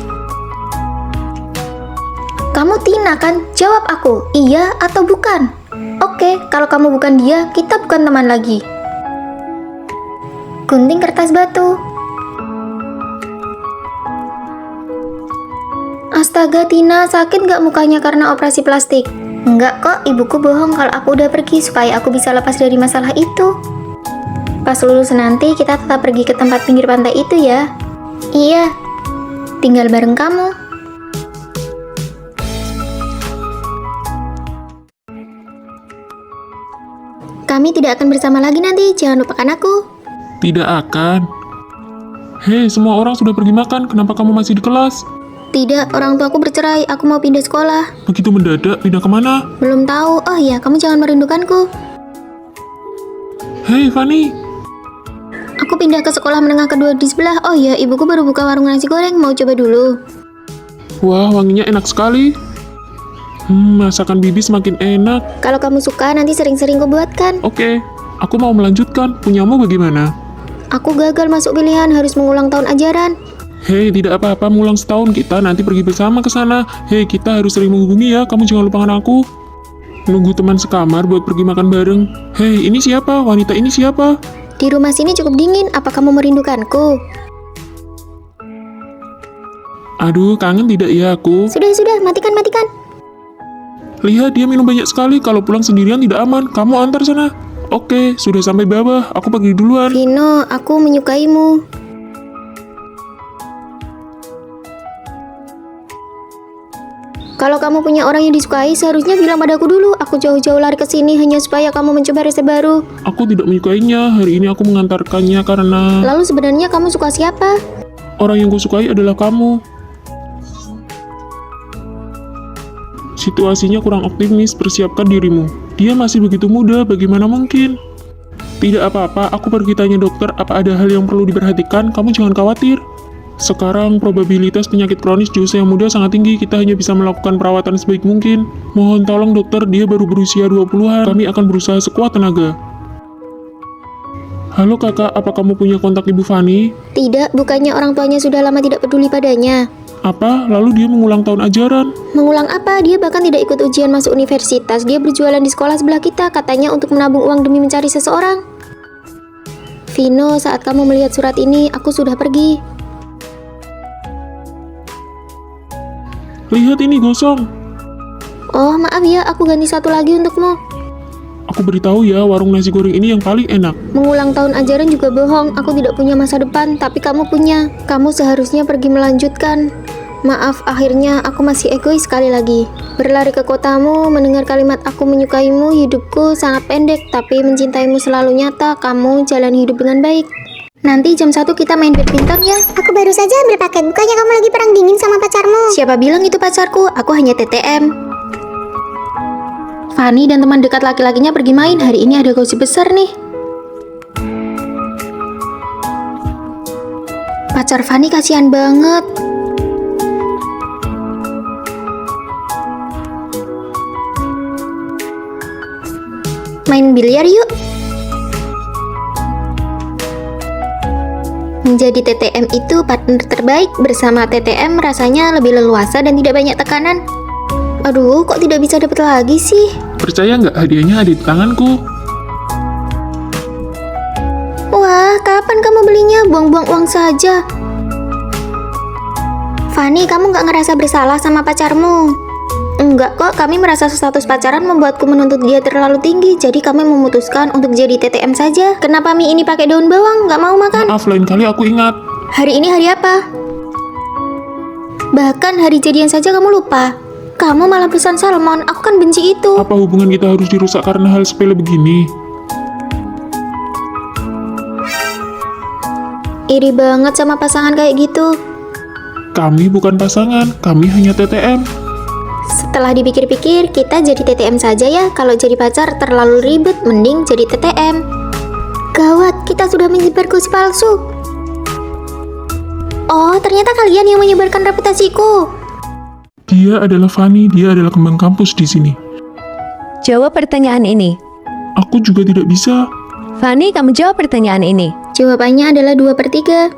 Speaker 1: Kamu Tina kan? Jawab aku, iya atau bukan? Oke, kalau kamu bukan dia, kita bukan teman lagi. Gunting kertas batu. Astaga Tina, sakit nggak mukanya karena operasi plastik? Enggak kok, ibuku bohong kalau aku udah pergi supaya aku bisa lepas dari masalah itu. Pas lulus nanti kita tetap pergi ke tempat pinggir pantai itu ya. Iya, tinggal bareng kamu. Kami tidak akan bersama lagi nanti, jangan lupakan aku.
Speaker 2: Tidak akan. Hei, semua orang sudah pergi makan, kenapa kamu masih di kelas?
Speaker 1: Tidak, orang tuaku bercerai, aku mau pindah sekolah.
Speaker 2: Begitu mendadak, pindah kemana?
Speaker 1: Belum tahu, oh iya, kamu jangan merindukanku.
Speaker 2: Hei, Fanny.
Speaker 1: Aku pindah ke sekolah menengah kedua di sebelah. Oh iya, ibuku baru buka warung nasi goreng, mau coba dulu.
Speaker 2: Wah, wanginya enak sekali. Masakan bibi semakin enak.
Speaker 1: Kalau kamu suka, nanti sering-sering kubuatkan.
Speaker 2: Oke, aku mau melanjutkan. Punyamu bagaimana?
Speaker 1: Aku gagal masuk pilihan, harus mengulang tahun ajaran.
Speaker 2: Hei, tidak apa-apa, mulang setahun kita nanti pergi bersama ke sana. Hei, kita harus sering menghubungi ya, kamu jangan lupakan aku. Nunggu teman sekamar buat pergi makan bareng. Hei, ini siapa? Wanita ini siapa?
Speaker 1: Di rumah sini cukup dingin, apa kamu merindukanku?
Speaker 2: Aduh, kangen tidak ya aku?
Speaker 1: Sudah, matikan.
Speaker 2: Lihat, dia minum banyak sekali, kalau pulang sendirian tidak aman. Kamu antar sana. Oke, sudah sampai bawah, aku pergi duluan.
Speaker 1: Vino, aku menyukaimu. Kalau kamu punya orang yang disukai, seharusnya bilang padaku dulu. Aku jauh-jauh lari ke sini hanya supaya kamu mencoba resep baru.
Speaker 2: Aku tidak menyukainya, hari ini aku mengantarkannya karena...
Speaker 1: Lalu sebenarnya kamu suka siapa?
Speaker 2: Orang yang kusukai adalah kamu. Situasinya kurang optimis, persiapkan dirimu. Dia masih begitu muda, bagaimana mungkin? Tidak apa-apa, aku pergi tanya dokter apa ada hal yang perlu diperhatikan, kamu jangan khawatir. Sekarang probabilitas penyakit kronis di usia muda sangat tinggi, kita hanya bisa melakukan perawatan sebaik mungkin. Mohon tolong dokter, dia baru berusia 20-an, kami akan berusaha sekuat tenaga. Halo kakak, apa kamu punya kontak ibu Fanny?
Speaker 1: Tidak, bukannya orang tuanya sudah lama tidak peduli padanya.
Speaker 2: Apa? Lalu dia mengulang tahun ajaran?
Speaker 1: Mengulang apa? Dia bahkan tidak ikut ujian masuk universitas. Dia berjualan di sekolah sebelah kita, katanya untuk menabung uang demi mencari seseorang. Vino, saat kamu melihat surat ini, aku sudah pergi.
Speaker 2: Lihat ini gosong.
Speaker 1: Oh, maaf ya, aku ganti satu lagi untukmu.
Speaker 2: Aku beritahu ya, warung nasi goreng ini yang paling enak.
Speaker 1: Mengulang tahun ajaran juga bohong. Aku tidak punya masa depan, tapi kamu punya. Kamu seharusnya pergi melanjutkan. Maaf, akhirnya aku masih egois sekali lagi. Berlari ke kotamu, mendengar kalimat aku menyukaimu, hidupku sangat pendek, tapi mencintaimu selalu nyata. Kamu jalan hidup dengan baik. Nanti jam 1 kita main badminton ya.
Speaker 5: Aku baru saja ambil paket, bukannya kamu lagi perang dingin sama pacarmu?
Speaker 1: Siapa bilang itu pacarku? Aku hanya TTM. Fanny dan teman dekat laki-lakinya pergi main. Hari ini ada gosip besar nih. Pacar Fanny kasihan banget. Main biliar yuk. Menjadi TTM itu partner terbaik. Bersama TTM rasanya lebih leluasa dan tidak banyak tekanan. Aduh, kok tidak bisa dapat lagi sih?
Speaker 2: Percaya nggak, hadiahnya ada di tanganku.
Speaker 1: Wah, kapan kamu belinya? Buang-buang uang saja. Fanny, kamu nggak ngerasa bersalah sama pacarmu? Enggak kok, kami merasa status pacaran membuatku menuntut dia terlalu tinggi. Jadi kami memutuskan untuk jadi TTM saja. Kenapa mie ini pakai daun bawang? Nggak mau makan?
Speaker 2: Maaf, lain kali aku ingat.
Speaker 1: Hari ini hari apa? Bahkan hari jadian saja kamu lupa. Kamu malah pesan salmon, aku kan benci itu.
Speaker 2: Apa hubungan kita harus dirusak karena hal sepele begini?
Speaker 1: Iri banget sama pasangan kayak gitu.
Speaker 2: Kami bukan pasangan, kami hanya TTM.
Speaker 1: Setelah dipikir-pikir, kita jadi TTM saja ya. Kalau jadi pacar terlalu ribet, mending jadi TTM. Gawat, kita sudah menyebar gosip palsu. Oh, ternyata kalian yang menyebarkan reputasiku.
Speaker 2: Dia adalah Fanny, dia adalah kembang kampus di sini.
Speaker 3: Jawab pertanyaan ini.
Speaker 2: Aku juga tidak bisa.
Speaker 3: Fanny, kamu jawab pertanyaan ini.
Speaker 1: Jawabannya adalah 2/3.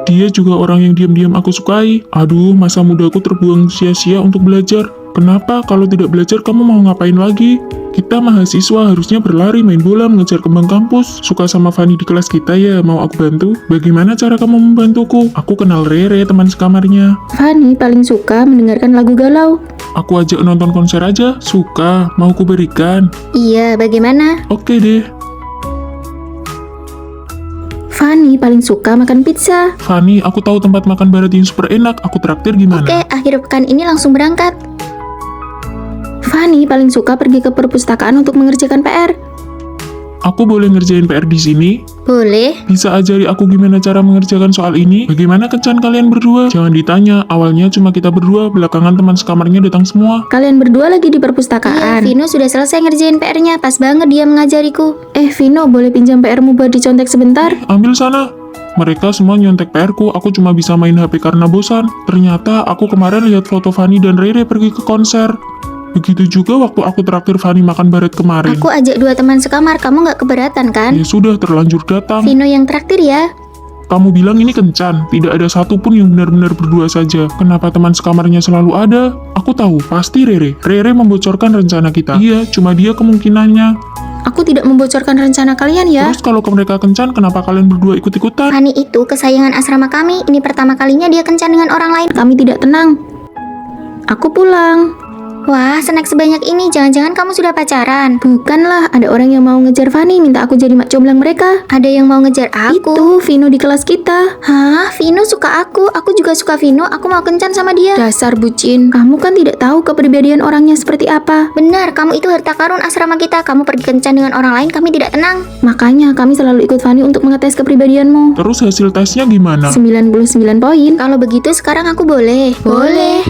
Speaker 2: Dia juga orang yang diam-diam aku sukai. Aduh, masa mudaku terbuang sia-sia untuk belajar. Kenapa kalau tidak belajar kamu mau ngapain lagi? Kita mahasiswa harusnya berlari, main bola, mengejar kembang kampus. Suka sama Fanny di kelas kita ya, mau aku bantu? Bagaimana cara kamu membantuku? Aku kenal Rere, teman sekamarnya.
Speaker 4: Fanny paling suka mendengarkan lagu galau.
Speaker 2: Aku ajak nonton konser aja, suka, mau ku berikan.
Speaker 1: Iya, bagaimana?
Speaker 2: Oke deh.
Speaker 4: Fanny paling suka makan pizza.
Speaker 2: Fanny, aku tahu tempat makan barat yang super enak, aku traktir gimana?
Speaker 1: Oke, akhir pekan ini langsung berangkat.
Speaker 4: Fanny paling suka pergi ke perpustakaan untuk mengerjakan PR.
Speaker 2: Aku boleh ngerjain PR di sini?
Speaker 1: Boleh.
Speaker 2: Bisa ajari aku gimana cara mengerjakan soal ini? Bagaimana kencan kalian berdua? Jangan ditanya, awalnya cuma kita berdua, belakangan teman sekamarnya datang semua.
Speaker 4: Kalian berdua lagi di
Speaker 1: Iya,
Speaker 4: perpustakaan.
Speaker 1: Vino sudah selesai ngerjain PR-nya. Pas banget dia mengajariku.
Speaker 4: Vino, boleh pinjam PR-mu buat dicontek sebentar?
Speaker 2: Ambil sana. Mereka semua nyontek PR-ku, aku cuma bisa main HP karena bosan. Ternyata aku kemarin lihat foto Fanny dan Rere pergi ke konser. Begitu juga waktu aku traktir Fanny makan baret kemarin.
Speaker 1: Aku ajak 2 teman sekamar, kamu nggak keberatan kan?
Speaker 2: Ya sudah, terlanjur datang.
Speaker 1: Vino yang traktir ya.
Speaker 2: Kamu bilang ini kencan, tidak ada satupun yang benar-benar berdua saja. Kenapa teman sekamarnya selalu ada? Aku tahu, pasti Rere. Rere membocorkan rencana kita. Iya, cuma dia kemungkinannya.
Speaker 4: Aku tidak membocorkan rencana kalian ya.
Speaker 2: Terus kalau mereka kencan, kenapa kalian berdua ikut-ikutan?
Speaker 1: Fanny itu kesayangan asrama kami. Ini pertama kalinya dia kencan dengan orang lain.
Speaker 4: Kami tidak tenang. Aku pulang.
Speaker 1: Wah, snack sebanyak ini. Jangan-jangan kamu sudah pacaran.
Speaker 4: Bukanlah, ada orang yang mau ngejar Fanny, minta aku jadi mak comblang mereka.
Speaker 1: Ada yang mau ngejar aku.
Speaker 4: Itu Vino di kelas kita.
Speaker 1: Hah? Vino suka aku juga suka Vino. Aku mau kencan sama dia.
Speaker 4: Dasar bucin. Kamu kan tidak tahu kepribadian orangnya seperti apa.
Speaker 1: Benar, kamu itu harta karun asrama kita. Kamu pergi kencan dengan orang lain, kami tidak tenang.
Speaker 4: Makanya kami selalu ikut Fanny untuk mengetes kepribadianmu.
Speaker 2: Terus hasil tesnya gimana?
Speaker 4: 99 poin.
Speaker 1: Kalau begitu sekarang aku boleh.
Speaker 4: Boleh.